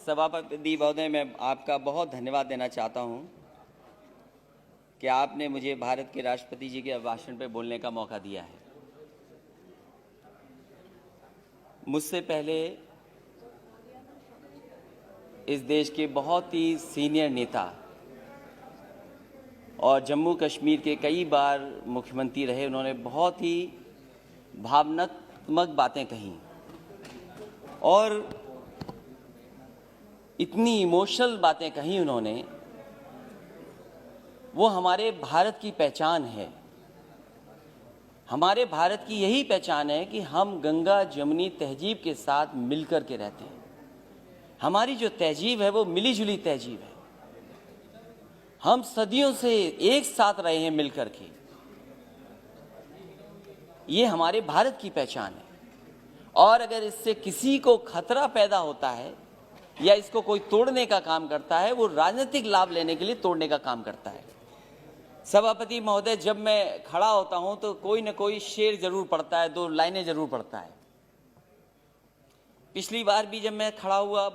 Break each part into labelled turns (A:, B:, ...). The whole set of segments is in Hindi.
A: सभापति महोदय, मैं आपका बहुत धन्यवाद देना चाहता हूं कि आपने मुझे भारत के राष्ट्रपति जी के भाषण पर बोलने का मौका दिया है। मुझसे पहले इस देश के बहुत ही सीनियर नेता और जम्मू कश्मीर के कई बार मुख्यमंत्री रहे, उन्होंने बहुत ही भावनात्मक बातें कही और इतनी इमोशनल बातें कही उन्होंने। वो हमारे भारत की पहचान है। हमारे भारत की यही पहचान है कि हम गंगा जमुनी तहजीब के साथ मिलकर के रहते हैं। हमारी जो तहजीब है वो मिली जुली तहजीब है। हम सदियों से एक साथ रहे हैं मिलकर के। ये हमारे भारत की पहचान है और अगर इससे किसी को खतरा पैदा होता है या इसको कोई तोड़ने का काम करता है, वो राजनीतिक लाभ लेने के लिए तोड़ने का काम करता है। सभापति महोदय, जब मैं खड़ा होता हूं तो कोई न कोई शेर जरूर पढ़ता है, 2 लाइनें जरूर पढ़ता है। पिछली बार भी जब मैं खड़ा हुआ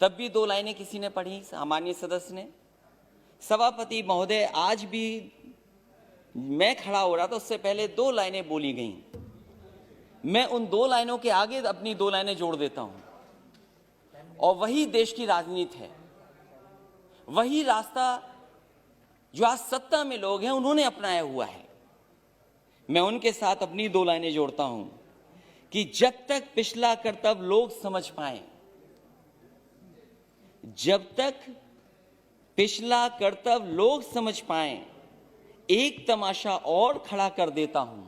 A: तब भी 2 लाइनें किसी ने पढ़ी, सामान्य सदस्य ने। सभापति महोदय, आज भी मैं खड़ा हो रहा था, उससे पहले 2 लाइनें बोली गईं। मैं उन 2 लाइनों के आगे अपनी 2 लाइनें जोड़ देता हूं और वही देश की राजनीति है। वही रास्ता जो आज सत्ता में लोग हैं उन्होंने अपनाया हुआ है। मैं उनके साथ अपनी 2 लाइनें जोड़ता हूं कि जब तक पिछला कर्तव्य लोग समझ पाए, जब तक पिछला कर्तव्य लोग समझ पाए, एक तमाशा और खड़ा कर देता हूं।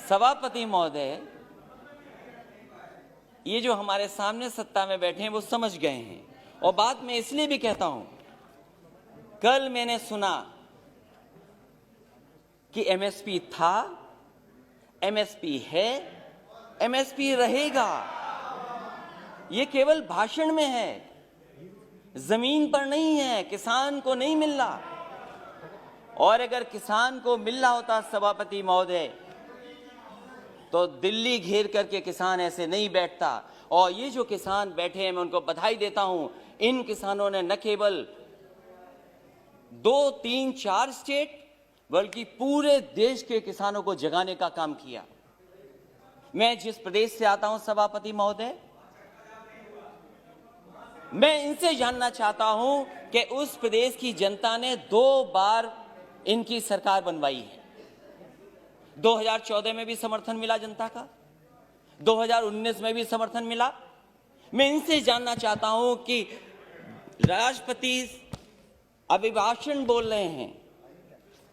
A: सभापति महोदय, ये जो हमारे सामने सत्ता में बैठे हैं वो समझ गए हैं और बात मैं इसलिए भी कहता हूं, कल मैंने सुना कि एमएसपी था, एमएसपी है, एमएसपी रहेगा। ये केवल भाषण में है, जमीन पर नहीं है, किसान को नहीं मिल रहा। और अगर किसान को मिल रहा होता सभापति महोदय, तो दिल्ली घेर करके किसान ऐसे नहीं बैठता। और ये जो किसान बैठे हैं, मैं उनको बधाई देता हूं। इन किसानों ने न केवल 2, 3, 4 स्टेट बल्कि पूरे देश के किसानों को जगाने का काम किया। मैं जिस प्रदेश से आता हूं सभापति महोदय, मैं इनसे जानना चाहता हूं कि उस प्रदेश की जनता ने 2 बार इनकी सरकार बनवाई है। 2014 में भी समर्थन मिला जनता का, 2019 में भी समर्थन मिला। मैं इनसे जानना चाहता हूं कि राष्ट्रपति अभिभाषण बोल रहे हैं,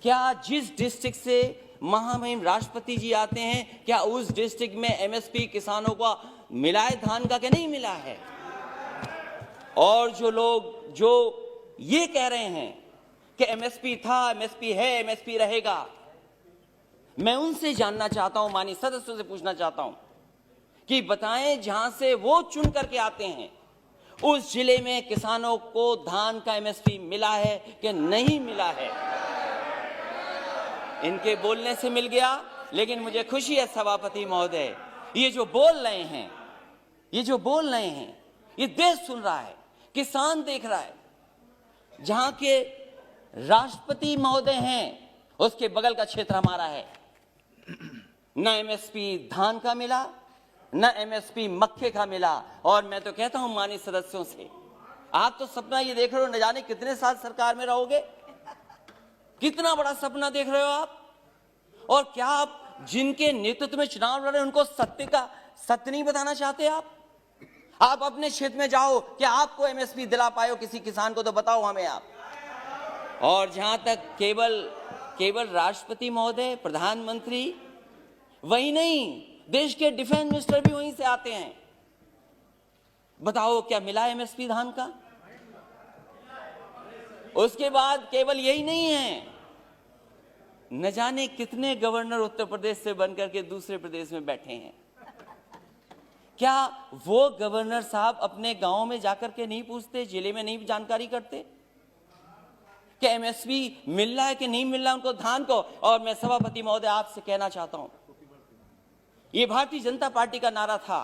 A: क्या जिस डिस्ट्रिक्ट से महामहिम राष्ट्रपति जी आते हैं, क्या उस डिस्ट्रिक्ट में एमएसपी किसानों को मिला है धान का कि नहीं मिला है? और जो लोग जो ये कह रहे हैं कि एमएसपी था, एमएसपी है, एमएसपी रहेगा, मैं उनसे जानना चाहता हूं, माननीय सदस्यों से पूछना चाहता हूं कि बताएं, जहां से वो चुन करके आते हैं उस जिले में किसानों को धान का एमएसपी मिला है कि नहीं मिला है? इनके बोलने से मिल गया, लेकिन मुझे खुशी है सभापति महोदय, ये जो बोल रहे हैं, ये जो बोल रहे हैं, ये देश सुन रहा है, किसान देख रहा है। जहां के राष्ट्रपति महोदय हैं उसके बगल का क्षेत्र हमारा है। न एमएसपी धान का मिला, न एमएसपी मक्के का मिला। और मैं तो कहता हूं माननीय सदस्यों से, आप तो सपना ये देख रहे हो, न जाने कितने साल सरकार में रहोगे, कितना बड़ा सपना देख रहे हो आप। और क्या आप जिनके नेतृत्व में चुनाव लड़ रहे हैं उनको सत्य नहीं बताना चाहते? आप अपने क्षेत्र में जाओ, क्या आपको एमएसपी दिला पाए हो किसी किसान को, तो बताओ हमें आप। और जहां तक केवल राष्ट्रपति महोदय, प्रधानमंत्री, वही नहीं, देश के डिफेंस मिनिस्टर भी वहीं से आते हैं। बताओ क्या मिला एमएसपी धान का? उसके बाद केवल यही नहीं है, न जाने कितने गवर्नर उत्तर प्रदेश से बनकर के दूसरे प्रदेश में बैठे हैं। क्या वो गवर्नर साहब अपने गांव में जाकर के नहीं पूछते, जिले में नहीं जानकारी करते? कि एमएसपी मिल रहा है कि नहीं मिल रहा उनको धान को। और मैं सभापति महोदय आपसे कहना चाहता हूं, ये भारतीय जनता पार्टी का नारा था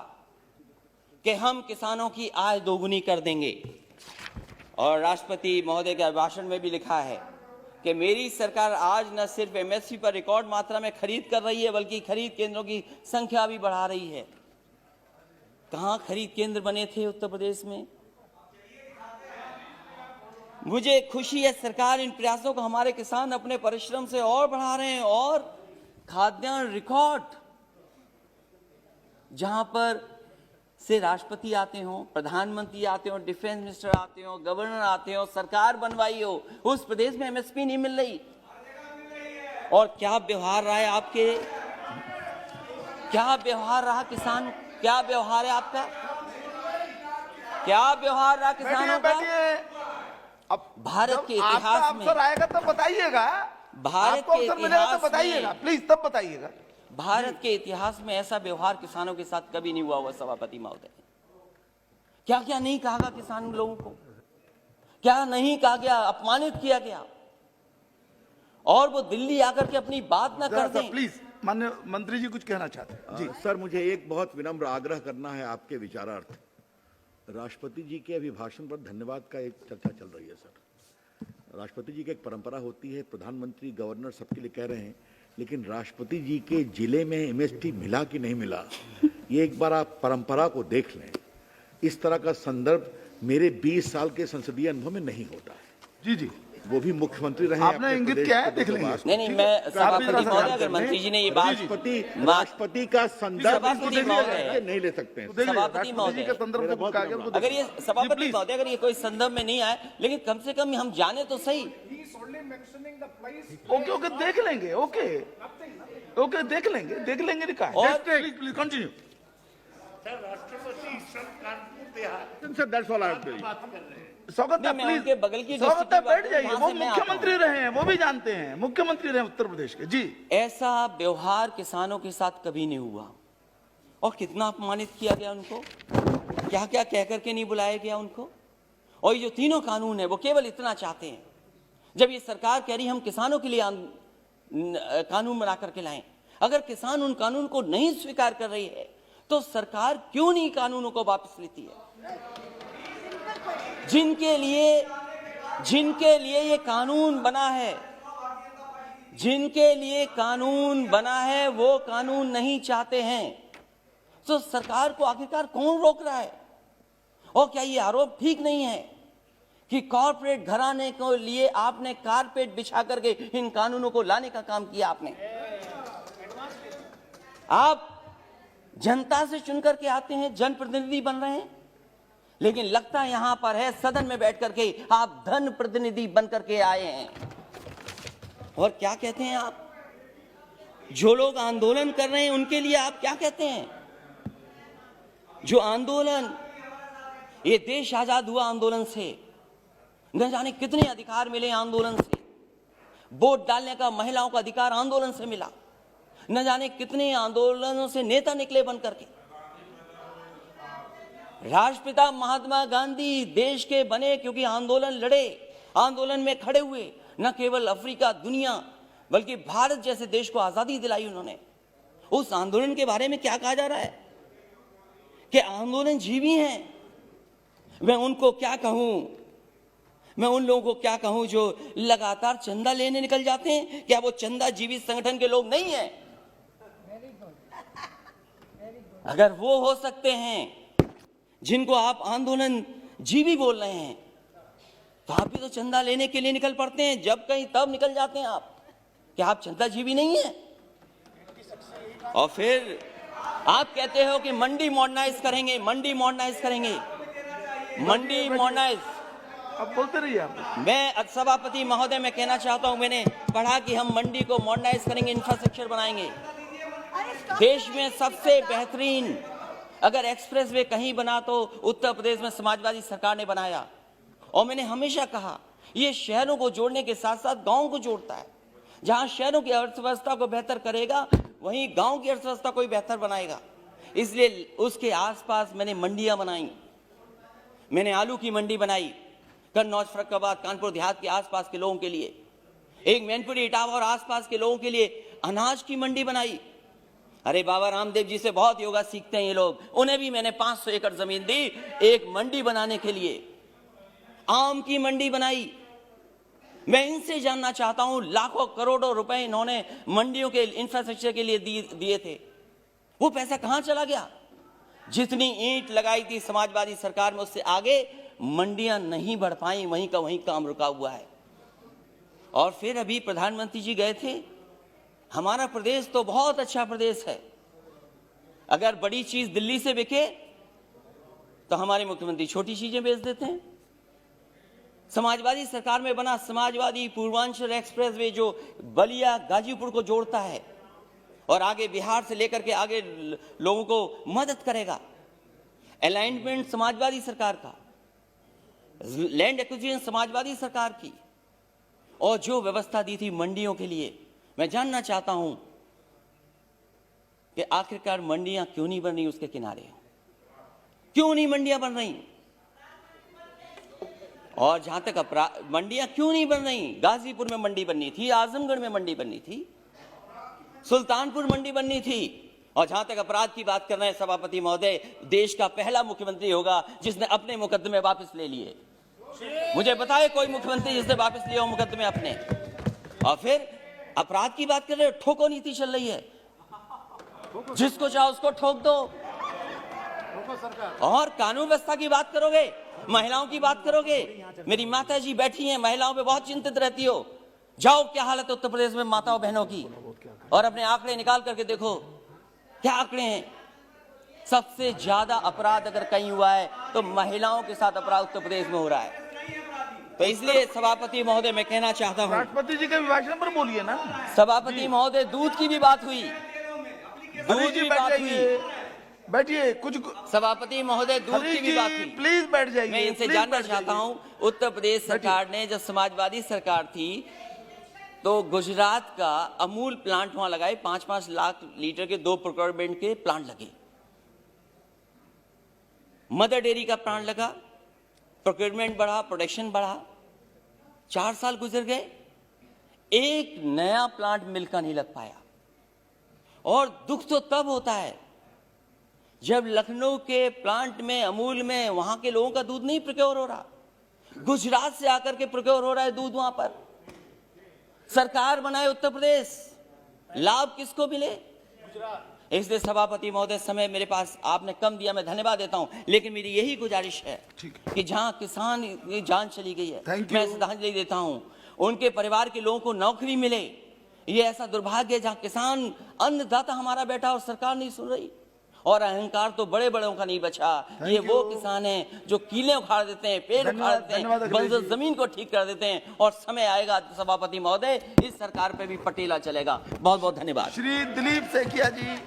A: कि हम किसानों की आय दोगुनी कर देंगे, और राष्ट्रपति महोदय के भाषण में भी लिखा है कि मेरी सरकार आज न सिर्फ एमएसपी पर रिकॉर्ड मात्रा में खरीद कर रही है, बल्कि खरीद केंद्रों की संख्या भी बढ़ा रही है। कहां खरीद केंद्र बने थे उत्तर प्रदेश में? मुझे खुशी है सरकार इन प्रयासों को, हमारे किसान अपने परिश्रम से और बढ़ा रहे हैं। और खाद्यान्न रिकॉर्ड, जहां पर से राष्ट्रपति आते हो, प्रधानमंत्री आते हो, डिफेंस मिनिस्टर आते हो, गवर्नर आते हो, सरकार बनवाई हो, उस प्रदेश में एमएसपी नहीं मिल रही। और क्या व्यवहार रहा है आपके, क्या व्यवहार रहा किसान, क्या व्यवहार है आपका, क्या व्यवहार रहा किसानों का?
B: अब
A: भारत के इतिहास में
B: अवसर आएगा तब बताइएगा,
A: भारत के इतिहास
B: तो बताइएगा, प्लीज तब बताइएगा।
A: भारत के इतिहास में ऐसा व्यवहार किसानों के साथ कभी नहीं हुआ हुआ सभापति महोदय। क्या क्या नहीं कहा गया किसान लोगों को, क्या नहीं कहा गया, अपमानित किया गया, और वो दिल्ली आकर के अपनी बात ना कर दें।
B: प्लीज माननीय मंत्री जी कुछ कहना चाहते हैं जी।
C: सर, मुझे एक बहुत विनम्र आग्रह करना है आपके विचारार्थ। राष्ट्रपति जी के अभिभाषण पर धन्यवाद का एक चर्चा चल रही है सर। राष्ट्रपति जी की एक परंपरा होती है, प्रधानमंत्री गवर्नर सबके लिए कह रहे हैं, लेकिन राष्ट्रपति जी के जिले में एमएसपी मिला कि नहीं मिला, ये एक बार आप परंपरा को देख लें। इस तरह का संदर्भ मेरे 20 साल के संसदीय अनुभव में नहीं होता है।
B: जी जी,
C: वो भी मुख्यमंत्री रहे।
B: आपने इंगित किया है, देख लेंगे।
A: नहीं, मैं सभापति महोदय, अगर मंत्री जी ने ये बात,
C: राष्ट्रपति का संदर्भ नहीं ले सकते हैं।
A: सभापति महोदय, अगर ये सभापति महोदय अगर ये कोई संदर्भ में नहीं आए, लेकिन कम से कम हम जाने तो सही।
B: ओके ओके, देख लेंगे, ओके ओके, देख लेंगे लिखा है।
A: और
B: प्लीज कंटिन्यू
C: सर। राष्ट्रपति सब Kanpur sir, that's all I am saying.
B: स्वागत है, प्लीज
A: बगल की
B: स्वागत है, बैठ जाइए। वो मुख्यमंत्री रहे हैं, वो भी जानते हैं, मुख्यमंत्री रहे उत्तर प्रदेश के जी।
A: ऐसा व्यवहार किसानों के साथ कभी नहीं हुआ, और कितना अपमानित किया गया उनको, क्या क्या कह करके नहीं बुलाया गया उनको। और ये जो तीनों कानून है वो केवल इतना चाहते हैं, जब ये सरकार कह रही हम किसानों के लिए कानून बना करके लाएं, अगर किसान उन कानून को नहीं स्वीकार कर रही है तो सरकार क्यों नहीं कानूनों को वापस लेती है? जिनके लिए ये कानून बना है, जिनके लिए कानून बना है, वो कानून नहीं चाहते हैं, तो सरकार को आखिरकार कौन रोक रहा है? और क्या ये आरोप ठीक नहीं है कि कॉर्पोरेट घराने को लिए आपने कारपेट बिछा करके इन कानूनों को लाने का काम किया? आपने, आप जनता से चुनकर के आते हैं, जनप्रतिनिधि बन रहे हैं, लेकिन लगता यहां पर है सदन में बैठ करके आप धन प्रतिनिधि बन करके आए हैं। और क्या कहते हैं आप? जो लोग आंदोलन कर रहे हैं उनके लिए आप क्या कहते हैं? जो आंदोलन, ये देश आजाद हुआ आंदोलन से, न जाने कितने अधिकार मिले आंदोलन से। वोट डालने का महिलाओं का अधिकार आंदोलन से मिला, न जाने कितने आंदोलनों से नेता निकले बन करके। राष्ट्रपिता महात्मा गांधी देश के बने क्योंकि आंदोलन लड़े, आंदोलन में खड़े हुए, न केवल अफ्रीका, दुनिया, बल्कि भारत जैसे देश को आजादी दिलाई उन्होंने। उस आंदोलन के बारे में क्या कहा जा रहा है कि आंदोलन जीवी हैं। मैं उनको क्या कहूं, मैं उन लोगों को क्या कहूं जो लगातार चंदा लेने निकल जाते हैं? क्या वो चंदा जीवी संगठन के लोग नहीं हैं? अगर वो हो सकते हैं जिनको आप आंदोलन जीवी बोल रहे हैं, तो आप भी तो चंदा लेने के लिए निकल पड़ते हैं, जब कहीं तब निकल जाते हैं आप। क्या आप चंदा जीवी नहीं है? और फिर आप कहते हो कि मंडी मॉडर्नाइज करेंगे, मंडी मॉडर्नाइज करेंगे, मंडी मॉडर्नाइज।
B: अब बोलते रहिए आप।
A: मैं सभापति महोदय में कहना चाहता हूं, मैंने पढ़ा कि हम मंडी को मॉडर्नाइज करेंगे, इंफ्रास्ट्रक्चर बनाएंगे। देश में सबसे बेहतरीन अगर एक्सप्रेसवे कहीं बना तो उत्तर प्रदेश में समाजवादी सरकार ने बनाया। और मैंने हमेशा कहा ये शहरों को जोड़ने के साथ साथ गांव को जोड़ता है। जहां शहरों की अर्थव्यवस्था को बेहतर करेगा, वहीं गांव की अर्थव्यवस्था को भी बेहतर बनाएगा। इसलिए उसके आसपास मैंने मंडियां बनाई। मैंने आलू की मंडी बनाई, कन्नौज, फर्रुखाबाद, कानपुर देहात के आसपास के लोगों के लिए, एक मैनपुरी, इटावा और आसपास के लोगों के लिए अनाज की मंडी बनाई। अरे बाबा रामदेव जी से बहुत योगा सीखते हैं ये लोग, उन्हें भी मैंने 500 एकड़ जमीन दी एक मंडी बनाने के लिए, आम की मंडी बनाई। मैं इनसे जानना चाहता हूं, लाखों करोड़ों रुपए इन्होंने मंडियों के इंफ्रास्ट्रक्चर के लिए दिए थे, वो पैसा कहां चला गया? जितनी ईंट लगाई थी समाजवादी सरकार में, उससे आगे मंडियां नहीं बढ़ पाई, वहीं का वहीं काम रुका हुआ है। और फिर अभी प्रधानमंत्री जी गए थे, हमारा प्रदेश तो बहुत अच्छा प्रदेश है, अगर बड़ी चीज दिल्ली से बिके तो हमारे मुख्यमंत्री छोटी चीजें बेच देते हैं। समाजवादी सरकार में बना समाजवादी पूर्वांचल एक्सप्रेसवे जो बलिया गाजीपुर को जोड़ता है और आगे बिहार से लेकर के आगे लोगों को मदद करेगा, अलाइनमेंट समाजवादी सरकार का, लैंड एक्विजिशन समाजवादी सरकार की, और जो व्यवस्था दी थी मंडियों के लिए, मैं जानना चाहता हूं कि आखिरकार मंडियां क्यों नहीं बन रही उसके किनारे, क्यों नहीं मंडियां बन रही? और जहां तक मंडियां क्यों नहीं बन रही, गाजीपुर में मंडी बननी थी, आजमगढ़ में मंडी बननी थी, सुल्तानपुर मंडी बननी थी। और जहां तक अपराध की बात कर रहे हैं सभापति महोदय, देश का पहला मुख्यमंत्री होगा जिसने अपने मुकदमे वापस ले लिए। मुझे बताए कोई मुख्यमंत्री जिसने वापस लिया हो मुकदमे अपने। और फिर अपराध की बात कर रहे हो, ठोको नीति चल रही है, जिसको चाहो उसको ठोक दो। और कानून व्यवस्था की बात करोगे, महिलाओं की बात करोगे, मेरी माता जी बैठी हैं, महिलाओं पे बहुत चिंतित रहती हो, जाओ क्या हालत है उत्तर प्रदेश में माताओं बहनों की, और अपने आंकड़े निकाल करके देखो क्या आंकड़े हैं। सबसे ज्यादा अपराध अगर कहीं हुआ है तो महिलाओं के साथ अपराध उत्तर प्रदेश में हो रहा है। तो इसलिए सभापति महोदय मैं कहना चाहता हूं,
B: राष्ट्रपति जी के अभिभाषण पर बोलिए ना।
A: सभापति महोदय, दूध की भी बात हुई, दूध की बात हुई,
B: बैठिए। कुछ
A: सभापति महोदय, दूध की भी बात हुई,
B: प्लीज बैठ जाइए।
A: मैं इनसे जानना चाहता हूं, उत्तर प्रदेश सरकार ने जब समाजवादी सरकार थी तो गुजरात का अमूल प्लांट वहां लगाए, 5-5 लाख लीटर के 2 प्रोक्योरमेंट के प्लांट लगे, मदर डेयरी का प्लांट लगा, प्रोक्योरमेंट बढ़ा, प्रोडक्शन बढ़ा। 4 साल गुजर गए, एक नया प्लांट मिल का नहीं लग पाया। और दुख तो तब होता है जब लखनऊ के प्लांट में, अमूल में, वहां के लोगों का दूध नहीं प्रोक्योर हो रहा, गुजरात से आकर के प्रोक्योर हो रहा है दूध वहां पर। सरकार बनाए उत्तर प्रदेश, लाभ किसको मिले? इसलिए सभापति महोदय, समय मेरे पास आपने कम दिया, मैं धन्यवाद देता हूं, लेकिन मेरी यही गुजारिश है कि जहां किसान की जान चली गई है, मैं श्रद्धांजलि देता हूं, उनके परिवार के लोगों को नौकरी मिले। ये ऐसा दुर्भाग्य है जहां किसान अन्नदाता हमारा बैठा और सरकार नहीं सुन रही। और अहंकार तो बड़े बड़ों का नहीं बचा। ये वो किसान हैं जो कीले उखाड़ देते हैं, पेड़ उखाड़ देते हैं, बंजर जमीन को ठीक कर देते हैं। और समय आएगा सभापति महोदय, इस सरकार पे भी पटेला चलेगा। बहुत बहुत धन्यवाद।
B: श्री दिलीप सैकिया जी।